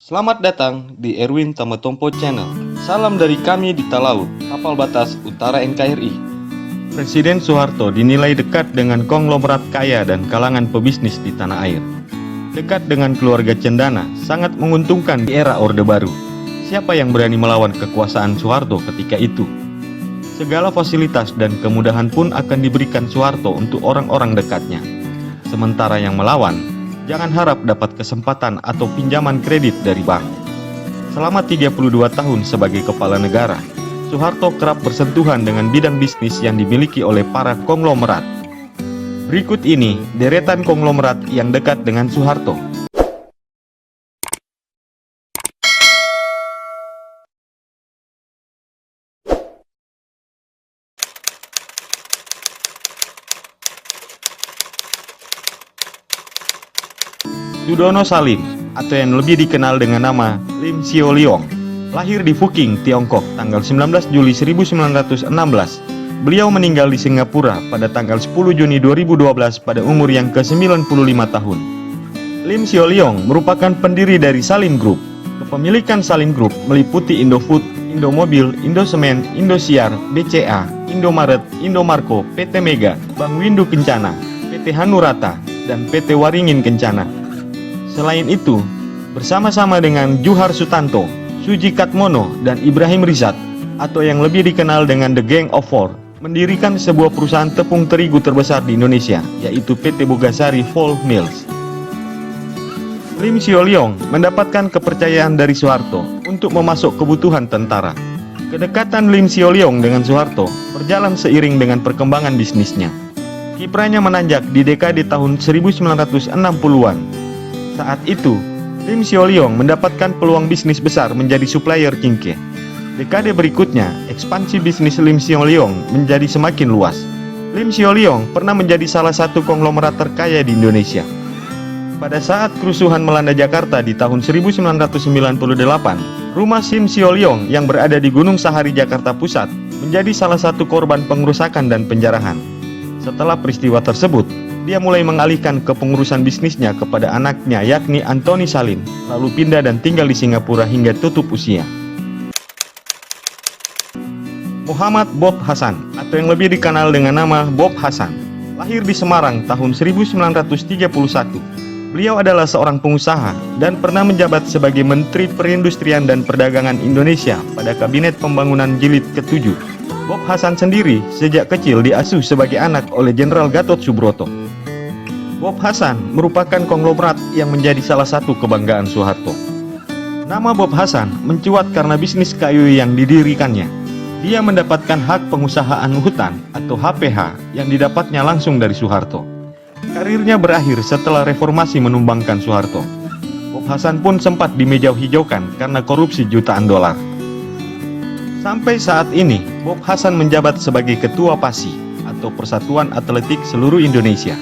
Selamat datang di Erwin Tametompo Channel. Salam dari kami di Talaut, Tapal Batas Utara NKRI. Presiden Soeharto dinilai dekat dengan konglomerat kaya dan kalangan pebisnis di tanah air. Dekat dengan keluarga Cendana, sangat menguntungkan di era Orde Baru. Siapa yang berani melawan kekuasaan Soeharto ketika itu? Segala fasilitas dan kemudahan pun akan diberikan Soeharto untuk orang-orang dekatnya. Sementara yang melawan, jangan harap dapat kesempatan atau pinjaman kredit dari bank. Selama 32 tahun sebagai kepala negara, Soeharto kerap bersentuhan dengan bidang bisnis yang dimiliki oleh para konglomerat. Berikut ini deretan konglomerat yang dekat dengan Soeharto. Sudono Salim, atau yang lebih dikenal dengan nama Lim Sio Leong, lahir di Fuking, Tiongkok, tanggal 19 Juli 1916. Beliau meninggal di Singapura pada tanggal 10 Juni 2012 pada umur yang ke-95 tahun. Lim Sio Leong merupakan pendiri dari Salim Group. Kepemilikan Salim Group meliputi Indofood, Indomobil, Indosemen, Indosiar, BCA, Indomaret, Indomarko, PT Mega, Bank Windu Kencana, PT Hanurata, dan PT Waringin Kencana. Selain itu, bersama-sama dengan Juhar Sutanto, Suji Katmono, dan Ibrahim Rizat, atau yang lebih dikenal dengan The Gang of Four, mendirikan sebuah perusahaan tepung terigu terbesar di Indonesia, yaitu PT Bogasari Flour Mills. Lim Sio Leong mendapatkan kepercayaan dari Soeharto untuk memasok kebutuhan tentara. Kedekatan Lim Sio Leong dengan Soeharto berjalan seiring dengan perkembangan bisnisnya. Kiprahnya menanjak di dekade tahun 1960-an. Saat itu, Lim Sio Leong mendapatkan peluang bisnis besar menjadi supplier cingke. Dekade berikutnya, ekspansi bisnis Lim Sio Leong menjadi semakin luas. Lim Sio Leong pernah menjadi salah satu konglomerat terkaya di Indonesia. Pada saat kerusuhan melanda Jakarta di tahun 1998, rumah Lim Sio Leong yang berada di Gunung Sahari, Jakarta Pusat, menjadi salah satu korban pengerusakan dan penjarahan. Setelah peristiwa tersebut, dia mulai mengalihkan kepengurusan bisnisnya kepada anaknya yakni Antoni Salim, lalu pindah dan tinggal di Singapura hingga tutup usia. Muhammad Bob Hasan, atau yang lebih dikenal dengan nama Bob Hasan, lahir di Semarang tahun 1931. Beliau adalah seorang pengusaha dan pernah menjabat sebagai Menteri Perindustrian dan Perdagangan Indonesia pada Kabinet Pembangunan Jilid ke-7. Bob Hasan sendiri sejak kecil diasuh sebagai anak oleh Jenderal Gatot Subroto. Bob Hasan merupakan konglomerat yang menjadi salah satu kebanggaan Soeharto. Nama Bob Hasan mencuat karena bisnis kayu yang didirikannya. Dia mendapatkan hak pengusahaan hutan atau HPH yang didapatnya langsung dari Soeharto. Karirnya berakhir setelah reformasi menumbangkan Soeharto. Bob Hasan pun sempat dimejau-hijaukan karena korupsi jutaan dolar. Sampai saat ini, Bob Hasan menjabat sebagai Ketua PASI atau Persatuan Atletik Seluruh Indonesia,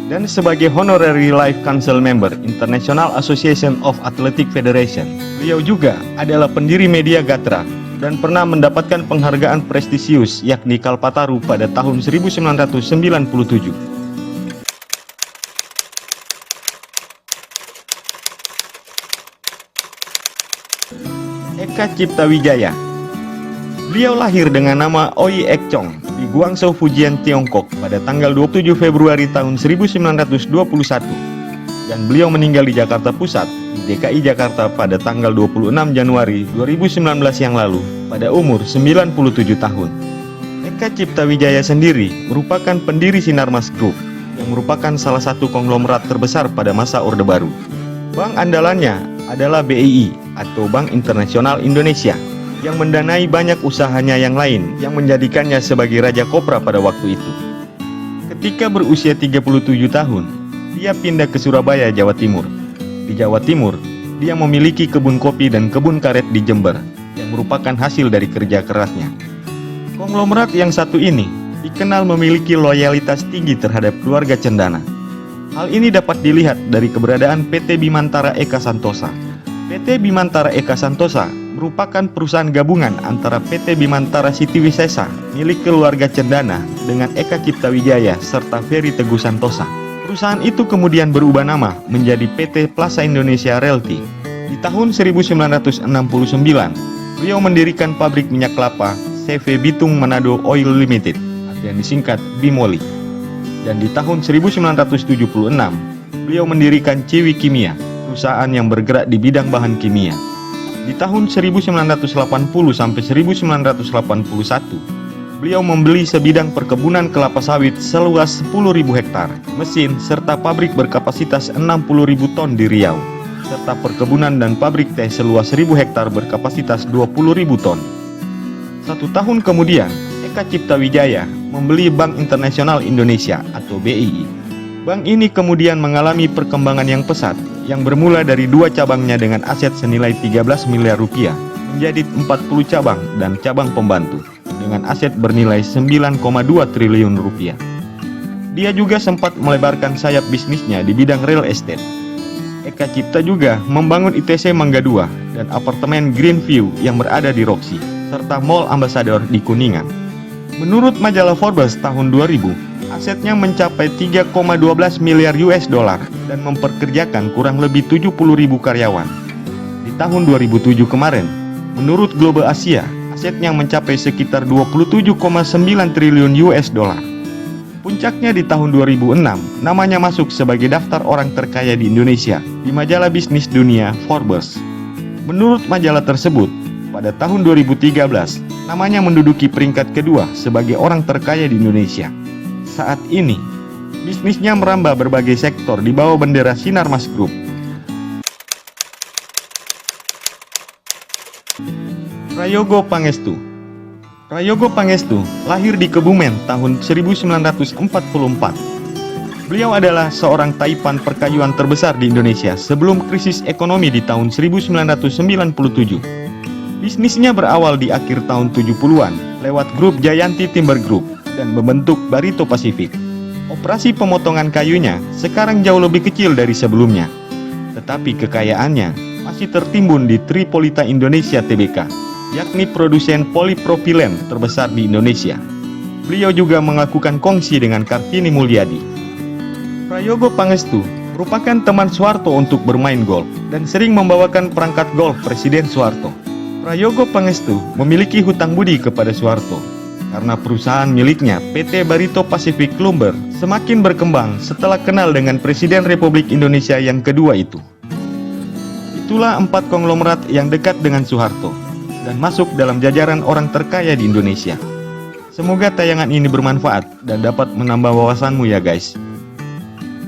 dan sebagai Honorary Life Council Member International Association of Athletic Federation. Beliau juga adalah pendiri Media Gatra dan pernah mendapatkan penghargaan prestisius yakni Kalpataru pada tahun 1997. Eka Cipta Wijaya. Beliau lahir dengan nama Oi Ek Chong di Guangzhou, Fujian, Tiongkok pada tanggal 27 Februari tahun 1921 dan beliau meninggal di Jakarta Pusat, di DKI Jakarta pada tanggal 26 Januari 2019 yang lalu pada umur 97 tahun. Eka Cipta Wijaya sendiri merupakan pendiri Sinarmas Group yang merupakan salah satu konglomerat terbesar pada masa Orde Baru. Bank andalannya adalah BII atau Bank Internasional Indonesia, yang mendanai banyak usahanya yang lain yang menjadikannya sebagai Raja Kopra pada waktu itu. Ketika berusia 37 tahun, dia pindah ke Surabaya, Jawa Timur. Di Jawa Timur, dia memiliki kebun kopi dan kebun karet di Jember yang merupakan hasil dari kerja kerasnya. Konglomerat yang satu ini dikenal memiliki loyalitas tinggi terhadap keluarga Cendana. Hal ini dapat dilihat dari keberadaan PT Bimantara Eka Santosa. PT Bimantara Eka Santosa merupakan perusahaan gabungan antara PT Bimantara Siti Wisesa milik keluarga Cendana dengan Eka Cipta Wijaya serta Ferry Teguh Santosa. Perusahaan itu kemudian berubah nama menjadi PT Plaza Indonesia Realty. Di tahun 1969, beliau mendirikan pabrik minyak kelapa CV Bitung Manado Oil Limited atau yang disingkat Bimoli. Dan di tahun 1976, beliau mendirikan Ciwi Kimia, perusahaan yang bergerak di bidang bahan kimia. Di tahun 1980 sampai 1981, beliau membeli sebidang perkebunan kelapa sawit seluas 10.000 hektar, mesin, serta pabrik berkapasitas 60.000 ton di Riau, serta perkebunan dan pabrik teh seluas 1.000 hektar berkapasitas 20.000 ton. 1 tahun kemudian, Eka Cipta Wijaya membeli Bank Internasional Indonesia atau BII. Bank ini kemudian mengalami perkembangan yang pesat, yang bermula dari 2 cabangnya dengan aset senilai 13 miliar rupiah, menjadi 40 cabang dan cabang pembantu, dengan aset bernilai 9,2 triliun rupiah. Dia juga sempat melebarkan sayap bisnisnya di bidang real estate. Eka Cipta juga membangun ITC Mangga 2 dan apartemen Greenview yang berada di Roxy, serta Mall Ambassador di Kuningan. Menurut majalah Forbes tahun 2000, asetnya mencapai 3,12 miliar US dollar dan memperkerjakan kurang lebih 70.000 karyawan. Di tahun 2007 kemarin, menurut Global Asia, asetnya mencapai sekitar 27,9 triliun US dollar. Puncaknya di tahun 2006, namanya masuk sebagai daftar orang terkaya di Indonesia di majalah bisnis dunia Forbes. Menurut majalah tersebut, pada tahun 2013, namanya menduduki peringkat kedua sebagai orang terkaya di Indonesia. Saat ini, bisnisnya merambah berbagai sektor di bawah bendera Sinarmas Group. Prayogo Pangestu. Prayogo Pangestu lahir di Kebumen tahun 1944. Beliau adalah seorang taipan perkayuan terbesar di Indonesia sebelum krisis ekonomi di tahun 1997. Bisnisnya berawal di akhir tahun 70-an lewat grup Jayanti Timber Group dan membentuk Barito Pacific. Operasi pemotongan kayunya sekarang jauh lebih kecil dari sebelumnya, tetapi kekayaannya masih tertimbun di Tripolita Indonesia Tbk, yakni produsen polipropilen terbesar di Indonesia. Beliau juga melakukan kongsi dengan Kartini Mulyadi. Prayogo Pangestu merupakan teman Soeharto untuk bermain golf dan sering membawakan perangkat golf Presiden Soeharto. Prayogo Pangestu memiliki hutang budi kepada Soeharto karena perusahaan miliknya PT Barito Pacific Lumber semakin berkembang setelah kenal dengan Presiden Republik Indonesia yang kedua itu. Itulah 4 konglomerat yang dekat dengan Soeharto dan masuk dalam jajaran orang terkaya di Indonesia. Semoga tayangan ini bermanfaat dan dapat menambah wawasanmu ya guys.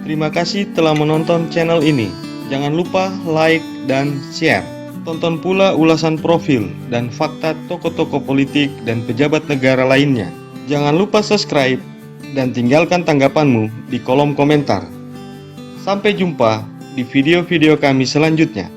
Terima kasih telah menonton channel ini. Jangan lupa like dan share. Tonton pula ulasan profil dan fakta tokoh-tokoh politik dan pejabat negara lainnya. Jangan lupa subscribe dan tinggalkan tanggapanmu di kolom komentar. Sampai jumpa di video-video kami selanjutnya.